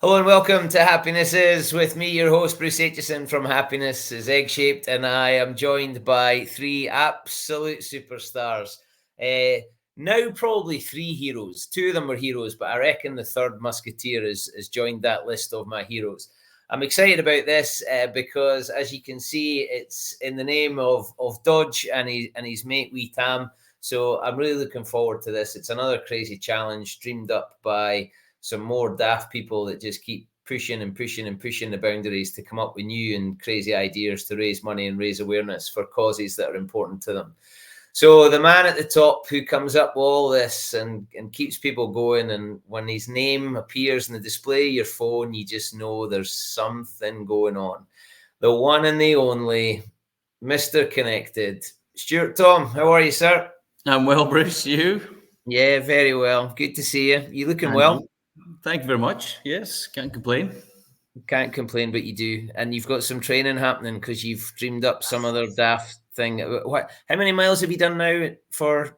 Hello and welcome to Happiness Is, with me, your host, Bruce Aitchison from Happiness is Egg-Shaped, and I am joined by three absolute superstars. Now probably three heroes. Two of them were heroes, but I reckon the third musketeer has joined that list of my heroes. I'm excited about this because, as you can see, it's in the name of Dodge and his mate Wee Tam. So I'm really looking forward to this. It's another crazy challenge dreamed up by some more daft people that just keep pushing the boundaries to come up with new and crazy ideas to raise money and raise awareness for causes that are important to them. So the man at the top who comes up with all this and keeps people going, and when his name appears in the display of your phone, you just know there's something going on. The one and the only Mr. Connected, Stuart Thom. How are you, sir? I'm well, Bruce. You? Yeah, very well. Good to see you. You looking well? Thank you very much. Yes, can't complain. Can't complain, but you do. And you've got some training happening because you've dreamed up some other daft thing. How many miles have you done now for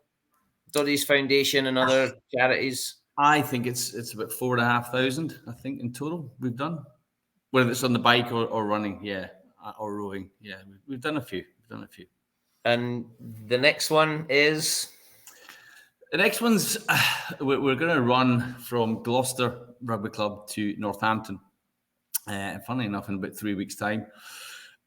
Doddie's Foundation and other charities? I think it's about 4,500, I think, in total we've done. Whether it's on the bike or running, yeah, or rowing. Yeah, we've done a few. And the next one is? The next one's, we're going to run from Gloucester Rugby Club to Northampton. Funnily enough, in about 3 weeks' time.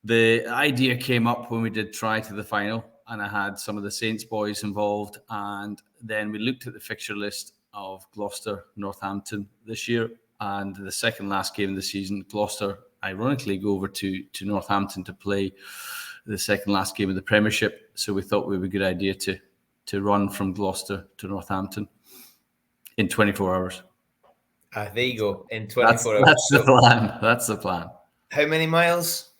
The idea came up when we did try to the final, and I had some of the Saints boys involved. And then we looked at the fixture list of Gloucester, Northampton this year, and the second last game of the season, Gloucester, ironically, go over to Northampton to play the second last game of the Premiership. So we thought it would be a good idea to run from Gloucester to Northampton in 24 hours. There you go, in 24 hours. That's the plan. How many miles?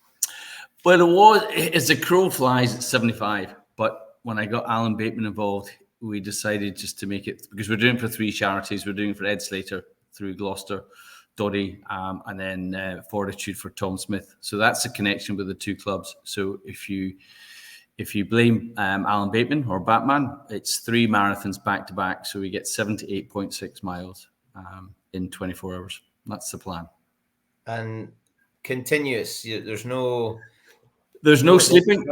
Well, as the crow flies, it's 75. But when I got Alan Bateman involved, we decided just to make it, because we're doing it for three charities. We're doing it for Ed Slater through Gloucester, Doddie, and then Fortitude for Tom Smith. So that's the connection with the two clubs. So if you blame Alan Bateman or Batman, it's three marathons back to back. So we get 78.6 miles in 24 hours. That's the plan. And continuous. There's no sleeping.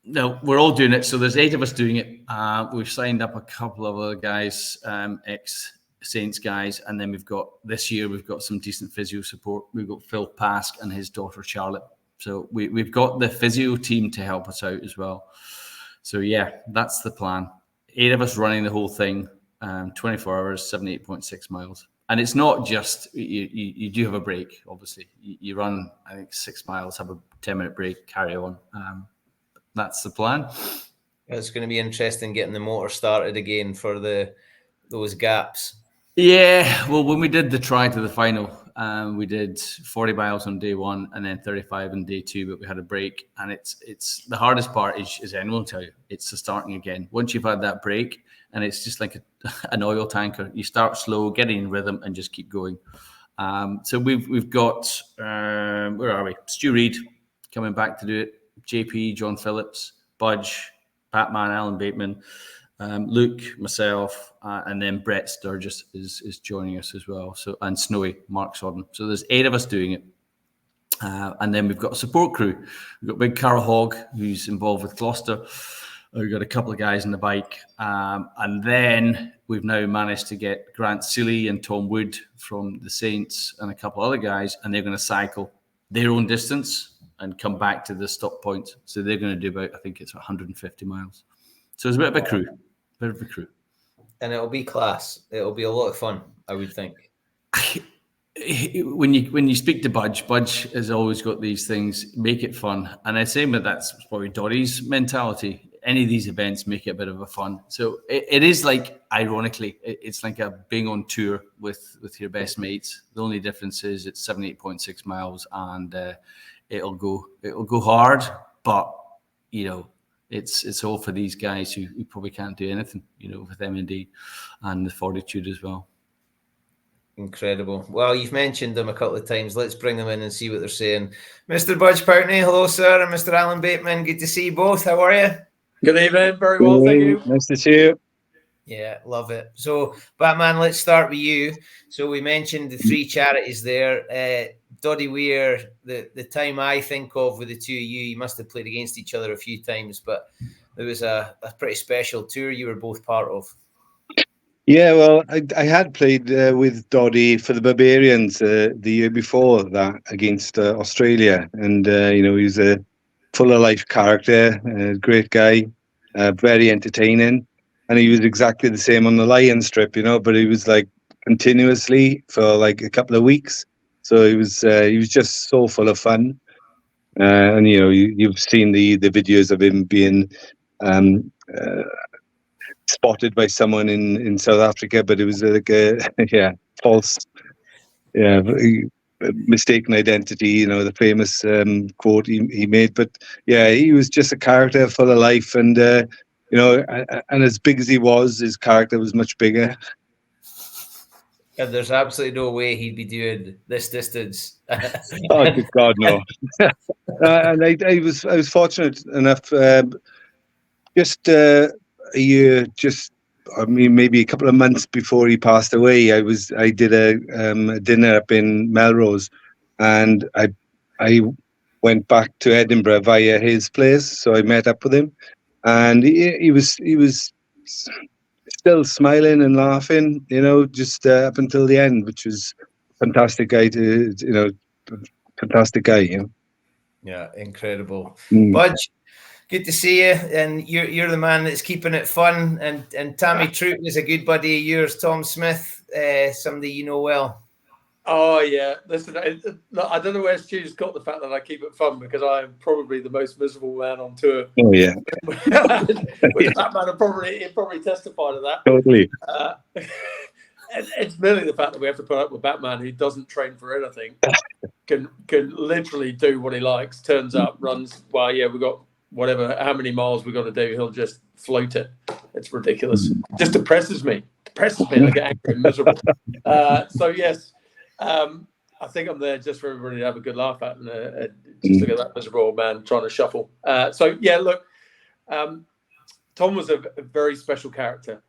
No, we're all doing it. So there's 8 of us doing it. We've signed up a couple of other guys, ex-Saints guys, and then this year we've got some decent physio support. We've got Phil Pask and his daughter Charlotte. So we've got the physio team to help us out as well. So yeah, that's the plan. 8 of us running the whole thing, 24 hours, 78.6 miles. And it's not just, you do have a break, obviously. You run, I think, 6 miles, have a 10-minute break, carry on. That's the plan. It's going to be interesting getting the motor started again for those gaps. Yeah, well, when we did the try to the final, we did 40 miles on day one and then 35 on day two, but we had a break. And it's the hardest part is anyone will tell you, it's the starting again. Once you've had that break, and it's just like an oil tanker, you start slow, get in rhythm, and just keep going. So we've got where are we? Stu Reid coming back to do it. JP, John Phillips, Budge, Batman, Alan Bateman, Luke, myself, and then Brett Sturgis is joining us as well. So, and Snowy, Mark Sodden. So there's 8 of us doing it. And then we've got a support crew. We've got Big Carl Hogg, who's involved with Gloucester. We've got a couple of guys on the bike. And then we've now managed to get Grant Seeley and Tom Wood from the Saints and a couple other guys, and they're going to cycle their own distance and come back to the stop point. So they're going to do about, I think it's 150 miles. So it's a bit of a crew. And it'll be class. It'll be a lot of fun, I would think. When you speak to Budge has always got these things, make it fun. And I say, but that's probably Doddie's mentality. Any of these events make it a bit of a fun. So it is like, ironically, it's like being on tour with your best mates. The only difference is it's 78.6 miles and it'll go hard, but it's all for these guys who probably can't do anything, with M&D and the Fortitude as well. Incredible. Well, you've mentioned them a couple of times. Let's bring them in and see what they're saying. Mr. Budge Poutney, hello, sir, and Mr. Alan Bateman, good to see you both. How are you? Good evening. Very well, thank you. Nice to see you. Yeah, love it. So, Batman, let's start with you. So we mentioned the 3 charities there. Doddie Weir, the time I think of with the two of you must have played against each other a few times, but there was a pretty special tour you were both part of. Yeah, well, I had played with Doddie for the Barbarians the year before that against Australia, and he was a full of life character, great guy, very entertaining, and he was exactly the same on the Lion strip, but he was like continuously for like a couple of weeks, so he was just so full of fun, and you've seen the videos of him being. Um, uh, Spotted by someone in South Africa, but it was like a false, mistaken identity. The famous quote he made. But yeah, he was just a character full of life, and and as big as he was, his character was much bigger. And there's absolutely no way he'd be doing this distance. Oh, good God, no! And I was fortunate enough. Just a year, maybe a couple of months before he passed away, I did a dinner up in Melrose, and I went back to Edinburgh via his place, so I met up with him, and he was still smiling and laughing, just up until the end, which was fantastic guy fantastic guy. Yeah, incredible. Mm. Budge, good to see you, and you're the man that's keeping it fun. And Tammy Troop is a good buddy of yours. Tom Smith, somebody you know well. Oh yeah, listen, I don't know where Stu's got the fact that I keep it fun, because I am probably the most miserable man on tour. Oh yeah, which Batman will probably testify to that. Totally. It's merely the fact that we have to put up with Batman, who doesn't train for anything, can literally do what he likes, turns up, runs. Well, yeah, we've got whatever, how many miles we've got to do, he'll just float it. It's ridiculous. Just depresses me. I get angry and miserable. So yes, I think I'm there just for everybody to have a good laugh at, and just look at that miserable old man trying to shuffle. So yeah, look, Tom was a very special character.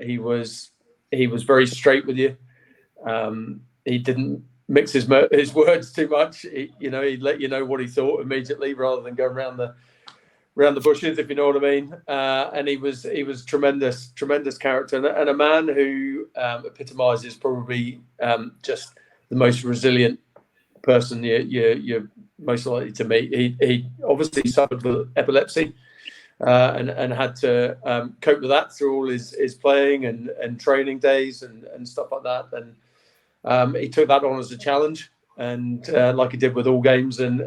He was very straight with you. He didn't mix his words too much. He'd let you know what he thought immediately, rather than go around the bushes, if you know what I mean. And he was tremendous character, and a man who epitomizes probably just the most resilient person you're most likely to meet. He obviously suffered with epilepsy, and had to cope with that through all his playing and training days and stuff like that. And he took that on as a challenge, and like he did with all games. And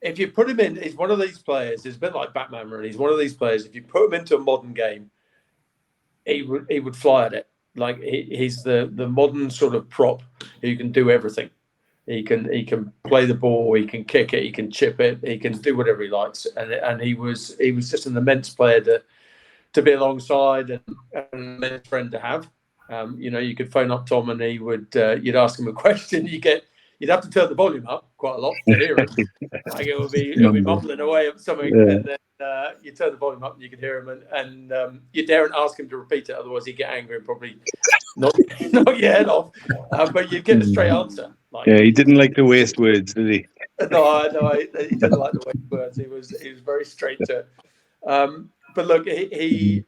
if you put him in, he's one of these players. It's a bit like Batman, really. He's one of these players. If you put him into a modern game, he would fly at it. Like he's the modern sort of prop who can do everything. He can play the ball, he can kick it, he can chip it, he can do whatever he likes. And he was just an immense player to be alongside, and an immense friend to have. You could phone up Tom, and he would you'd ask him a question, you'd have to turn the volume up quite a lot to hear him. Like it would be mumbling away at something, and then you turn the volume up and you could hear him, and you daren't ask him to repeat it, otherwise he'd get angry and probably knock your head off. But you'd get a straight answer. He didn't like to waste words, did he? No, he didn't like to waste words. He was very straight to it. But look, he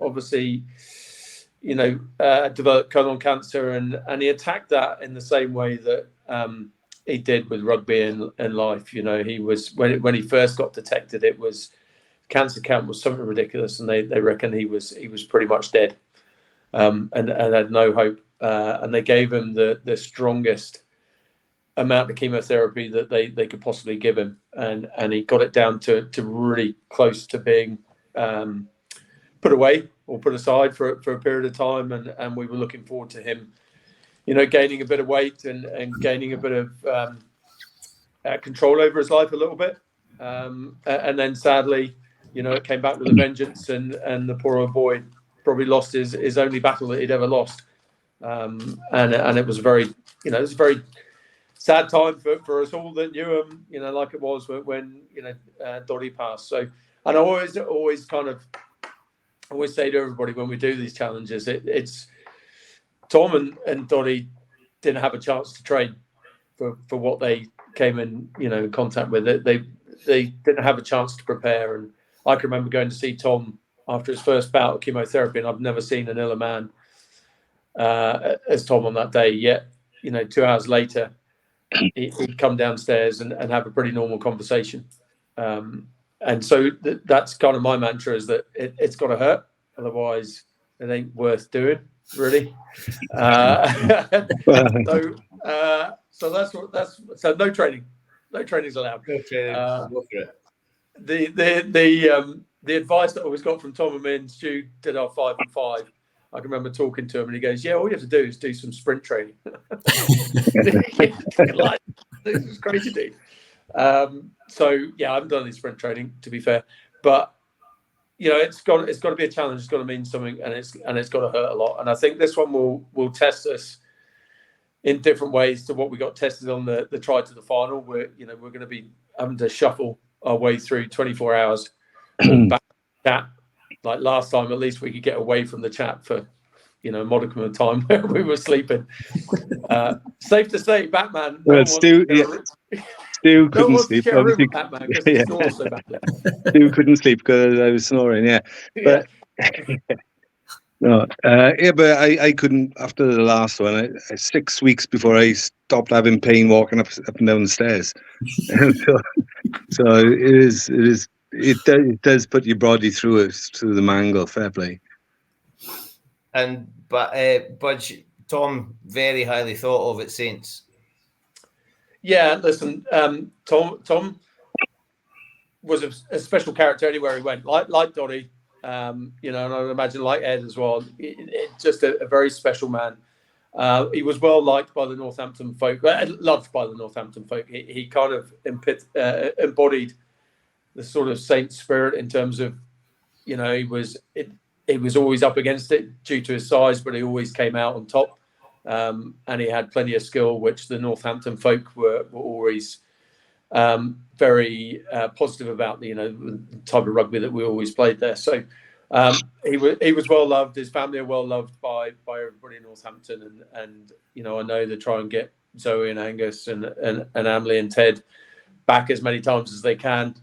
obviously, developed colon cancer, and he attacked that in the same way that he did with rugby and life. He was when he first got detected, it was cancer count was something ridiculous, and they reckon he was pretty much dead, and had no hope. And they gave him the strongest amount of chemotherapy that they could possibly give him, and he got it down to really close to being put away or put aside for a period of time, and we were looking forward to him, gaining a bit of weight and gaining a bit of control over his life a little bit, and then sadly, it came back with a vengeance, and the poor old boy probably lost his only battle that he'd ever lost. And it was a very sad time for us all that knew him, like it was when Doddie passed. So And I always say to everybody when we do these challenges, it's Tom and Doddie didn't have a chance to train for what they came in, in contact with. They didn't have a chance to prepare. And I can remember going to see Tom after his first bout of chemotherapy, and I've never seen an iller man as Tom on that day. Yet, 2 hours later, he'd come downstairs and have a pretty normal conversation. And so that's kind of my mantra, is that it's got to hurt, otherwise it ain't worth doing, really. So so no training. No training's allowed. Go for it. The advice that I always got from Tom and me and Stu did our 5 and 5. I can remember talking to him, and he goes, "Yeah, all you have to do is do some sprint training." Like, this is crazy, dude. So yeah, I haven't done any sprint training, to be fair, but it's got to be a challenge. It's got to mean something, and it's got to hurt a lot. And I think this one will test us in different ways to what we got tested on the try to the final. We're going to be having to shuffle our way through 24 hours back to chat. Like last time, at least we could get away from the chat for a modicum of time where we were sleeping. Safe to say, Bateman. Well, Stu couldn't sleep. Obviously, Stu couldn't sleep because I was snoring. Yeah, but no, but I couldn't after the last one. 6 weeks before I stopped having pain walking up and down the stairs. so it does put your body through the mangle. Fair play. But Budge, Tom, very highly thought of at Saints. Yeah, listen, Tom was a special character anywhere he went, like Doddie, and I would imagine like Ed as well. Just a very special man. He was well liked by the Northampton folk, loved by the Northampton folk. He kind of embodied the sort of Saint spirit in terms of, he was always up against it due to his size, but he always came out on top. And he had plenty of skill, which the Northampton folk were always very positive about. The type of rugby that we always played there. So he was well loved. His family are well loved by everybody in Northampton, and I know they try and get Zoe and Angus and Amley and Ted back as many times as they can,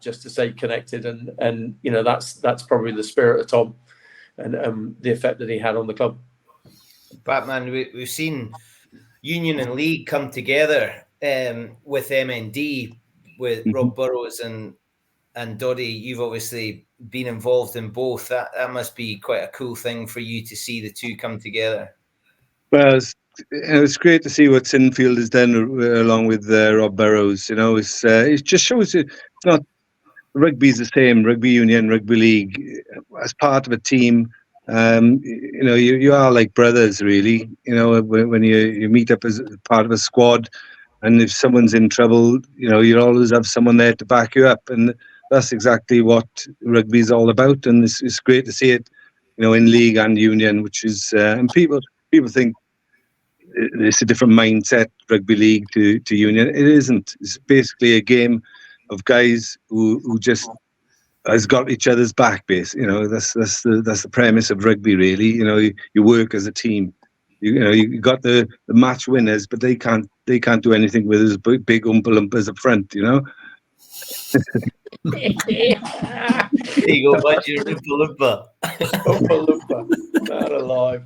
just to stay connected. And that's probably the spirit of Tom and the effect that he had on the club. Bateman, we've seen Union and League come together with MND, with Rob Burrows and Doddie. You've obviously been involved in both. That must be quite a cool thing for you to see the two come together. Well, it's great to see what Sinfield has done along with Rob Burrows. It just shows it's not rugby's the same. Rugby union, rugby league, as part of a team. You are like brothers, really. When you meet up as part of a squad, and if someone's in trouble, you'll always have someone there to back you up, and that's exactly what rugby is all about. And it's great to see it, in league and union, which is and people think it's a different mindset, rugby league to union. It isn't. It's basically a game of guys who just has got each other's back, basically. That's the premise of rugby, really. You work as a team. You got the match winners, but they can't do anything with us big Oompa Loompas up front. There you go, Budge, Oompa Loompa. Oompa Loompa, not alive.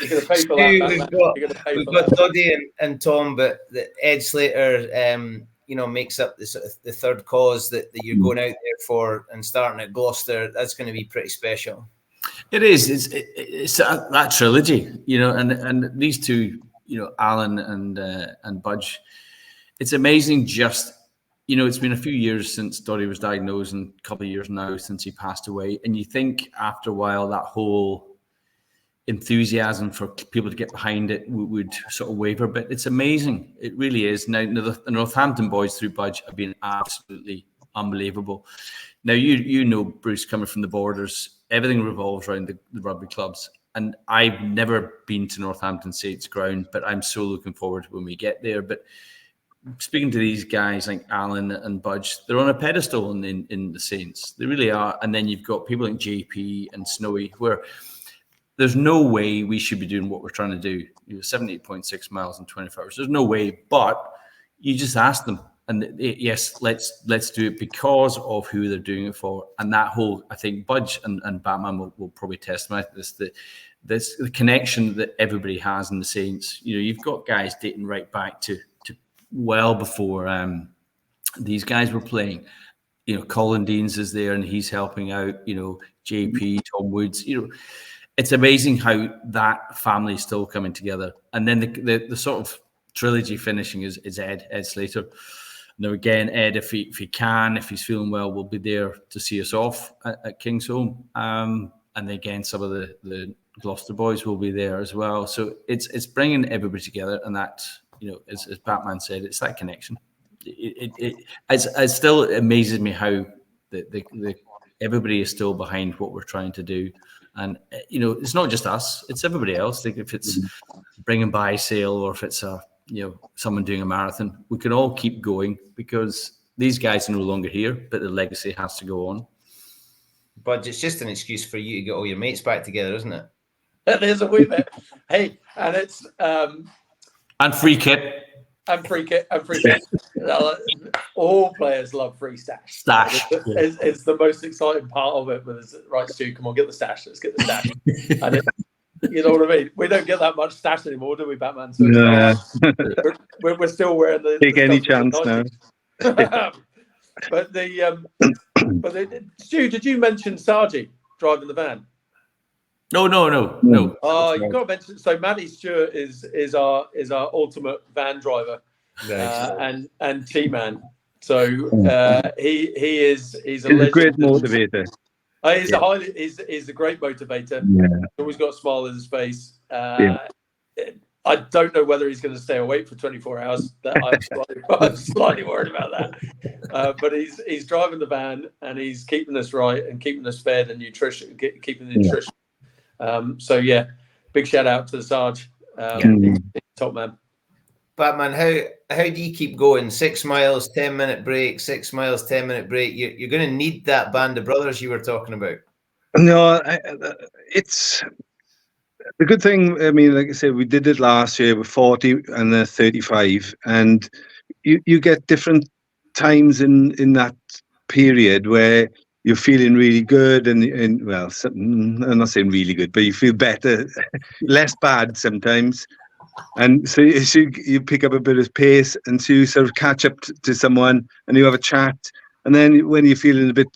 You're going to pay for that. We've got Doddie and Tom, but Ed Slater, makes up the third cause that you're going out there for, and starting at Gloucester. That's going to be pretty special. It is. It's that trilogy, and these two, Alan and Budge. It's amazing. Just it's been a few years since Doddie was diagnosed, and a couple of years now since he passed away. And you think after a while that whole enthusiasm for people to get behind it would sort of waver, but it's amazing. It really is. Now the Northampton boys through Budge have been absolutely unbelievable. Now Bruce, coming from the borders, everything revolves around the rugby clubs, and I've never been to Northampton Saints ground, but I'm so looking forward to when we get there. But speaking to these guys like Alan and Budge, they're on a pedestal in the Saints. They really are. And then you've got people like JP and Snowy, where there's no way we should be doing what we're trying to do. 78.6 miles in 24 hours. There's no way. But you just ask them, and yes, let's do it because of who they're doing it for. And that whole, I think Budge and Bateman will probably testify to this. The connection that everybody has in the Saints. You've got guys dating right back to well before these guys were playing. Colin Deans is there and he's helping out. JP, Tom Woods. It's amazing how that family is still coming together. And then the sort of trilogy finishing is Ed Slater. Now again, Ed, if he's feeling well, will be there to see us off at King's Home. And again, some of the Gloucester boys will be there as well. So it's bringing everybody together, and that, as Batman said, it's that connection. It still amazes me how the everybody is still behind what we're trying to do. And, it's not just us, it's everybody else. Like if it's bringing by sale or if it's someone doing a marathon, we can all keep going because these guys are no longer here, but the legacy has to go on. But it's just an excuse for you to get all your mates back together, isn't it? There's a wee bit. Hey, and it's... and free kit. And free kit. All players love free stash. It's the most exciting part of it. But right, Stu, come on, get the stash. Let's get the stash. And you know what I mean? We don't get that much stash anymore, do we, Batman? So we're still wearing the... Take any chance now. But Stu, did you mention Sargi driving the van? No. Oh, you've got to mention. So Matty Stewart is our ultimate van driver, and T-man. So he's a great motivator. He's a great motivator. Yeah. He's always got a smile on his face. I don't know whether he's going to stay awake for 24 hours. I'm slightly worried about that. But he's driving the van and he's keeping us right and keeping us fed and keeping the nutrition. So yeah, big shout out to the Sarge, top man. Batman, how do you keep going? 6 miles, 10-minute break, 6 miles, 10-minute break. You're going to need that band of brothers you were talking about. No, it's the good thing. I mean, like I said, we did it last year with 40 and 35, and you get different times in that period where you're feeling really good and well, I'm not saying really good, but you feel better, less bad sometimes. And so you pick up a bit of pace, and so you sort of catch up to someone and you have a chat. And then when you're feeling a bit,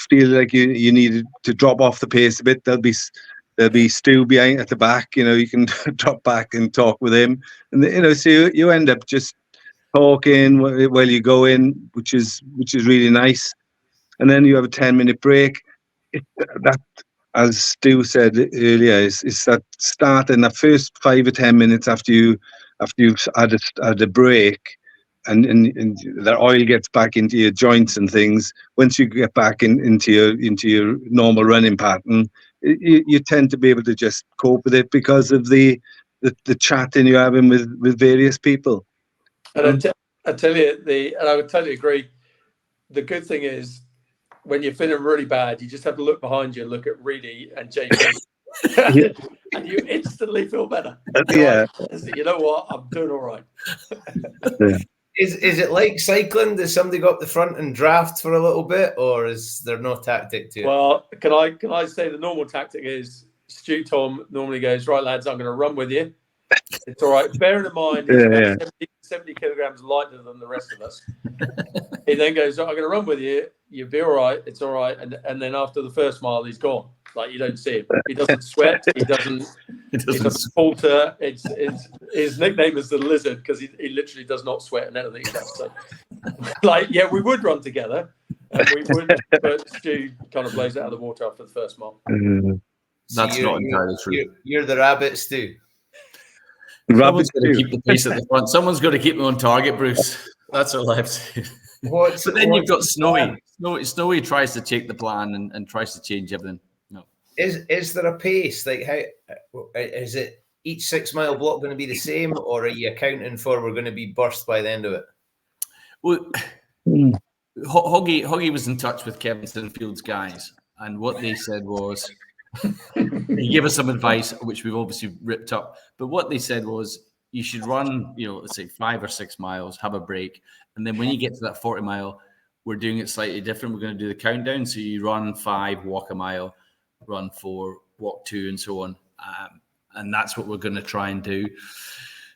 feel like you need to drop off the pace a bit, there'll be Stu behind at the back. You can drop back and talk with him, and so you end up just talking while you go in, which is really nice. And then you have a 10-minute break. That, as Stu said earlier, is that start in the first 5 or 10 minutes after you've had a break, and the oil gets back into your joints and things. Once you get back into your normal running pattern, you tend to be able to just cope with it because of the chatting you're having with various people. And I tell you, and I would totally agree. The good thing is, when you're feeling really bad, you just have to look behind you and look at Reedy and JP, and you instantly feel better. Yeah. You know what? I'm doing all right. Yeah. Is it like cycling? Does somebody go up the front and draft for a little bit, or is there no tactic to it? Well, can I say the normal tactic is Stuart Thom normally goes, right, lads, I'm going to run with you. It's all right. Bearing in mind, he's 70 kilograms lighter than the rest of us. He then goes, I'm going to run with you. You'll be all right. It's all right. And then after the first mile, he's gone. Like, you don't see him. He doesn't sweat. He doesn't falter. It's his nickname is the Lizard because he literally does not sweat and anything else. So, we would run together, and we would, but Stu kind of blows it out of the water after the first mile. That's not entirely true. You're the rabbit, Stu. Someone's got to keep the pace at the front. Someone's got to keep them on target, Bruce. That's all I have to say. But then you've got Snowy. Snowy tries to take the plan and tries to change everything. No. Is there a pace? Like, how is it? each 6 mile block going to be the same, or are you accounting for we're going to be burst by the end of it? Well, Hoggy was in touch with Kevin Sinfield's guys, and what they said was, he gave us some advice, which we've obviously ripped up. But what they said was, you should run, let's say 5 or 6 miles, have a break, and then when you get to that 40 mile, we're doing it slightly different. We're going to do the countdown. So you run 5, walk a mile, run 4, walk 2, and so on. And that's what we're going to try and do.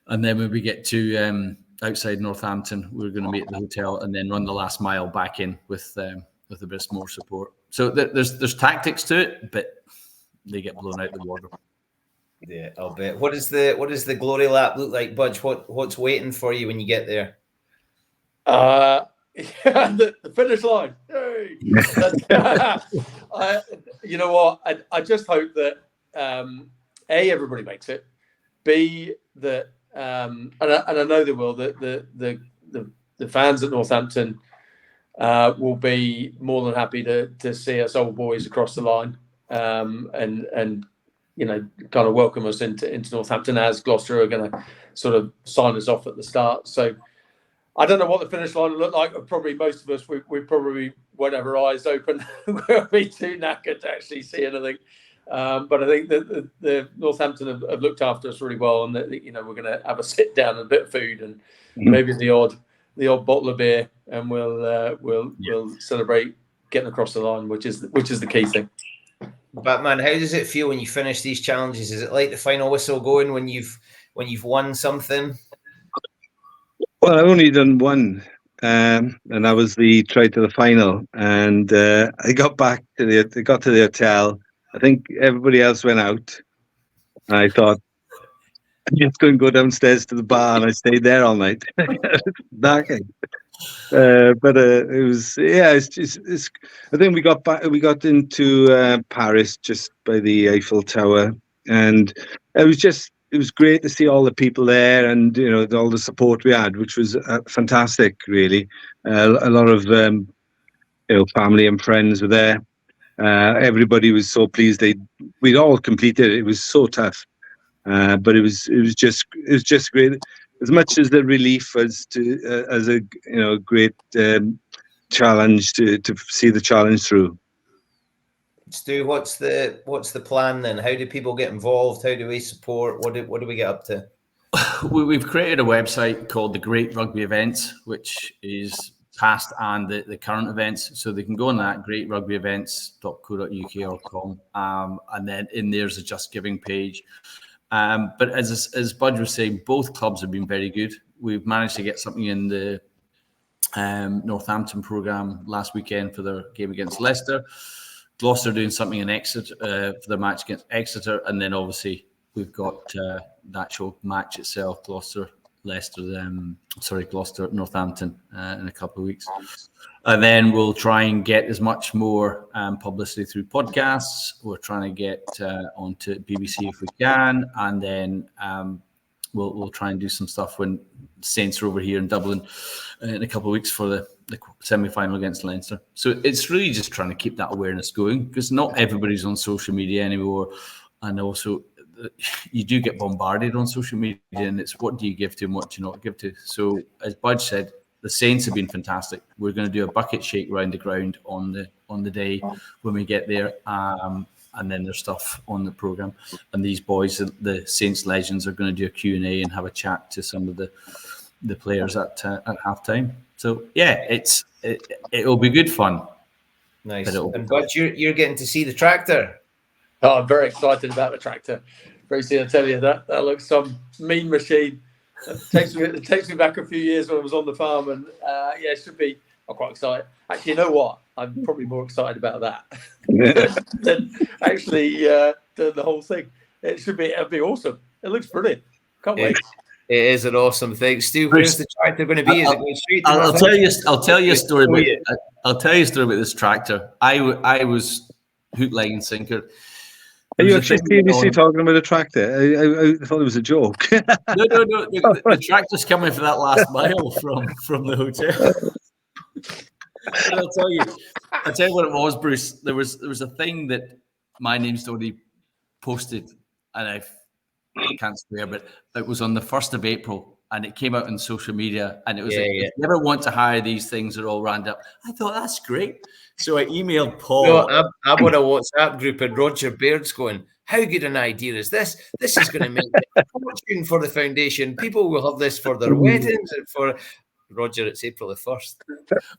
And then when we get to outside Northampton, we're going to meet at the hotel and then run the last mile back in with a bit more support. So there's tactics to it, but they get blown out the water. Yeah, I'll bet. What does the glory lap look like, Budge? What's waiting for you when you get there? The finish line. Yay! You know what? I just hope that A, everybody makes it. B, that and I know they will. That the fans at Northampton will be more than happy to see us old boys across the line, and kind of welcome us into Northampton, as Gloucester are going to sort of sign us off at the start. So I don't know what the finish line will look like. Probably most of us, we probably won't have our eyes open. We'll be too knackered to actually see anything. But I think that the Northampton have looked after us really well, and that we're going to have a sit down and a bit of food, and maybe the odd bottle of beer, and we'll celebrate getting across the line, which is the key thing. Bateman, how does it feel when you finish these challenges? Is it like the final whistle going when you've won something? Well, I've only done one, and that was the try to the final. And I got to the hotel. I think everybody else went out. And I thought, I'm just going to go downstairs to the bar, and I stayed there all night. Knackered. But it was, it's I think we got into Paris just by the Eiffel Tower, and it was great to see all the people there, and all the support we had, which was fantastic, really. A lot of family and friends were there. Everybody was so pleased we'd all completed it. It was so tough, but it was just great. As much as the relief as a great challenge to see the challenge through. Stu, what's the plan then? How do people get involved? How do we support? What do we get up to? We've created a website called the Great Rugby Events, which is past and the current events. So they can go on that, greatrugbyevents.co.uk or com, and then in there's a Just Giving page. But as Budge was saying, both clubs have been very good. We've managed to get something in the Northampton programme last weekend for their game against Leicester. Gloucester doing something in Exeter for their match against Exeter. And then obviously we've got the actual match itself, Gloucester, Northampton in a couple of weeks. And then we'll try and get as much more publicity through podcasts. We're trying to get onto BBC if we can, and then we'll try and do some stuff when Saints are over here in Dublin in a couple of weeks for the semi-final against Leinster. So it's really just trying to keep that awareness going, because not everybody's on social media anymore, and also you do get bombarded on social media, and it's what do you give to and what do you not give to. So as Budge said, the Saints have been fantastic. We're going to do a bucket shake round the ground on the day when we get there, and then there's stuff on the programme. And these boys, the Saints legends, are going to do a Q&A and have a chat to some of the players at halftime. So yeah, it'll be good fun. Nice. And Budge, you're getting to see the tractor. Oh, I'm very excited about the tractor. Gracie, I tell you, that looks some mean machine. It takes me back a few years when I was on the farm, and it should be. I'm quite excited. Actually, you know what? I'm probably more excited about that than actually the whole thing. It'll be awesome. It looks brilliant. Can't wait. It is an awesome thing. Stu, where's the tractor going to be? Is it going straight to I'll tell you a story about this tractor. I was hook, line, and sinker. Are you actually seriously talking about a tractor? I thought it was a joke. No. The tractor's coming for that last mile from the hotel. But I'll tell you what it was, Bruce. There was a thing that My Name's Doddie posted, and I can't swear, but it was on the 1st of April, and it came out on social media, and it was Yeah, like, yeah. if you ever want to hire these things, they're all round up. I thought, that's great. So I emailed Paul. No, I'm on a WhatsApp group, and Roger Baird's going, how good an idea is this? This is going to make a fortune for the foundation. People will have this for their weddings and for Roger. It's April the 1st.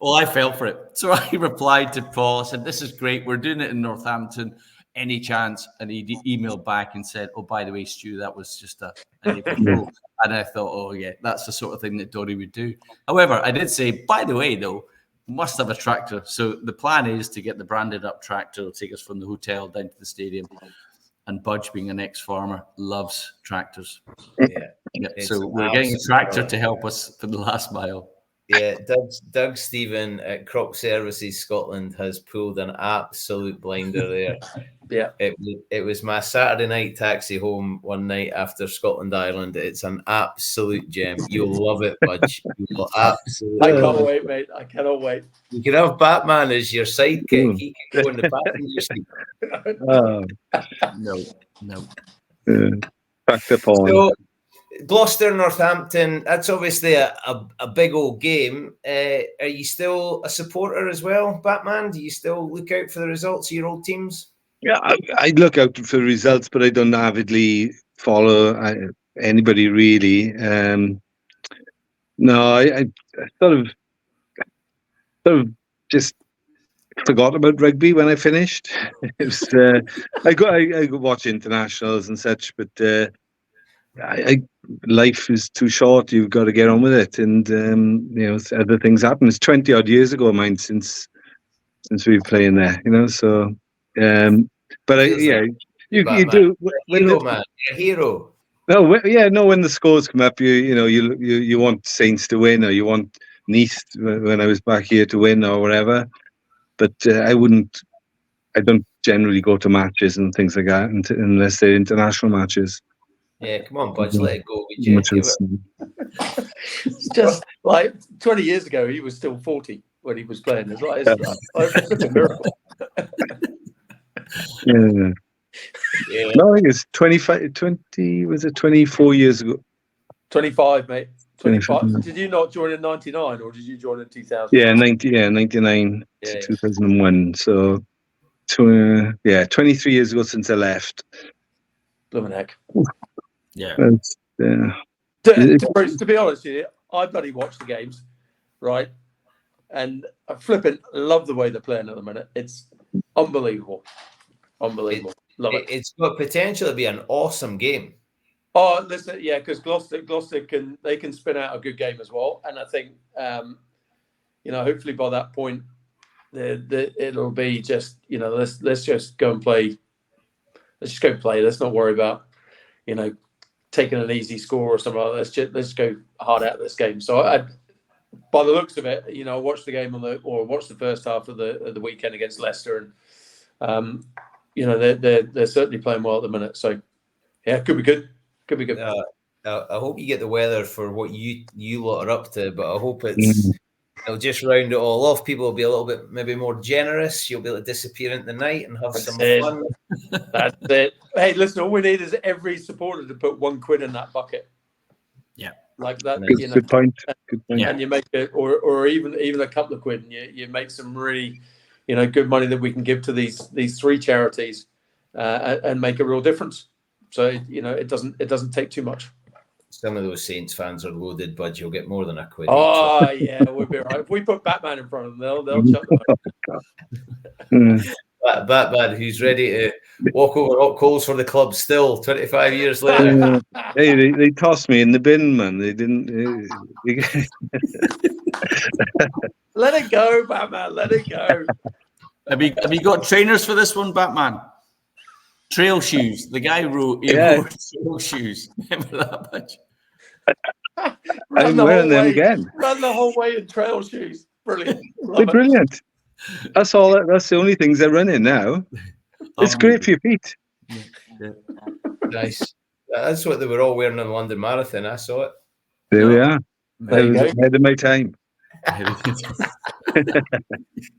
Well, I fell for it. So I replied to Paul. I said, this is great. We're doing it in Northampton. Any chance? And he emailed back and said, oh, by the way, Stu, that was just an April Fool. And I thought, oh, yeah, that's the sort of thing that Doddie would do. However, I did say, by the way, though, must have a tractor. So the plan is to get the branded up tractor. It'll take us from the hotel down to the stadium. And Budge, being an ex-farmer, loves tractors. Yeah. So we're getting a tractor to help us for the last mile. Yeah, Doug Stephen at Crop Services Scotland has pulled an absolute blinder there. Yeah, it was my Saturday night taxi home one night after Scotland Ireland. It's an absolute gem. You'll love it, Budge. You'll absolutely. I can't wait, mate. I cannot wait. You can have Batman as your sidekick. He can go in the passenger seat. No. Back to Paul. So, Gloucester, Northampton, that's obviously a big old game. Are you still a supporter as well, Batman? Do you still look out for the results of your old teams? Yeah, I look out for results, but I don't avidly follow anybody really. No, I sort of just forgot about rugby when I finished. It was, I go watch internationals and such, but life is too short. You've got to get on with it, and other things happen. It's 20 odd years ago, mine, since we've playing there. So. But you do when hero, man, you're a hero. No, when the scores come up, you want Saints to win, or you want Nice when I was back here to win, or whatever. But I don't generally go to matches and things like that unless they're international matches. Yeah, come on, Budge, let it go. It's just like 20 years ago, he was still 40 when he was playing. It's a miracle. Yeah. No, I think it's 24 years ago? 25, mate. 25. Did you not join in 99 or did you join in 2000? Yeah, 99 to 2001. So, 23 years ago since I left. Blooming heck. Yeah. To be honest with you, I bloody watch the games, right? And I flipping love the way they're playing at the minute. It's unbelievable. Love it. It's got potential to be an awesome game. Oh, listen, yeah, because Gloucester can spin out a good game as well, and I think hopefully by that point, it'll be just let's just go and play. Let's just go play. Let's not worry about taking an easy score or something like that. Let's go hard out of this game. So by the looks of it, I watched the game watched the first half of the weekend against Leicester, and they're certainly playing well at the minute. So yeah, could be good. Could be good. I hope you get the weather for what you lot are up to, but I hope it'll just round it all off. People will be a little bit maybe more generous. You'll be able to disappear into the night and have some fun. That's it. Hey, listen, all we need is every supporter to put £1 in that bucket. Yeah. Like that. Good point. Good point. And you make it, or even a couple of quid, and you make some really, good money that we can give to these three charities, and make a real difference. So it doesn't take too much. Some of those Saints fans are loaded, but you'll get more than a quid. Oh yeah, we'll be right. If we put Batman in front of them, they'll shut them up. Batman, who's ready to walk over hot coals for the club still 25 years later. Hey, they tossed me in the bin, man. They didn't. Let it go, Batman. Let it go. Have you got trainers for this one, Batman? Trail shoes. The guy wrote trail shoes. Remember that much? I'm wearing them again. Run the whole way in trail shoes. Brilliant. They're brilliant. That's all. That's the only things I run in now. It's great for your feet. Yeah. Nice. That's what they were all wearing in the London Marathon. I saw it. There we are. I was ahead of my time.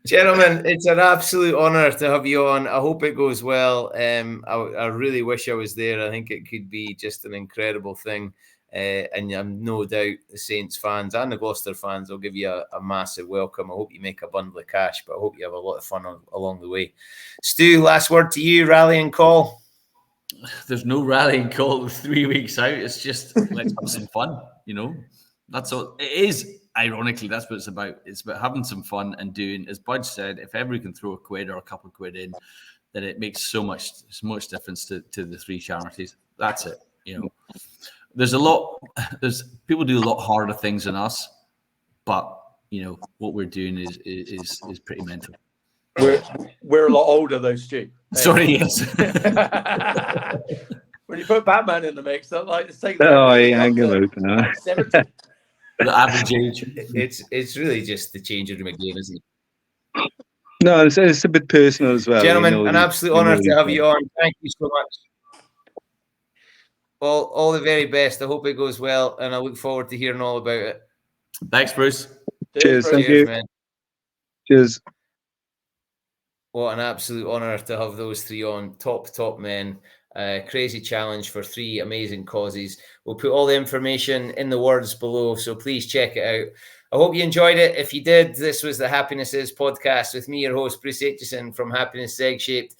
Gentlemen, it's an absolute honour to have you on. I hope it goes well. I really wish I was there. I think it could be just an incredible thing. And I'm no doubt the Saints fans and the Gloucester fans will give you a massive welcome. I hope you make a bundle of cash, but I hope you have a lot of fun along the way. Stu, last word to you, rallying call. There's no rallying call. We're 3 weeks out. It's just let's have some fun, That's all it is. Ironically, that's what it's about. It's about having some fun and doing, as Budge said, if ever we can throw a quid or a couple of quid in, then it makes so much difference to the three charities. That's it. There's people do a lot harder things than us, but what we're doing is pretty mental. We're a lot older though, Stu. Sorry, yes. When you put Bateman in the mix, don't like to take. I'm going to 70. The average age. It's really just the changing room again, isn't it? No, it's a bit personal as well. Gentlemen, an absolute honour to have you on. Thank you so much. All the very best. I hope it goes well, and I look forward to hearing all about it. Thanks, Bruce. Cheers. Thank you. Man. Cheers. What an absolute honour to have those three on. Top men. Crazy challenge for three amazing causes. We'll put all the information in the words below, so please check it out. I hope you enjoyed it. If you did, this was the Happiness Is podcast with me, your host, Bruce Aitchison from Happiness is Egg-Shaped.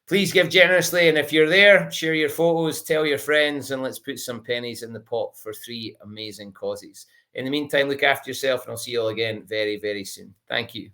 Please give generously, and if you're there, share your photos, tell your friends, and let's put some pennies in the pot for three amazing causes. In the meantime, look after yourself, and I'll see you all again very, very soon. Thank you.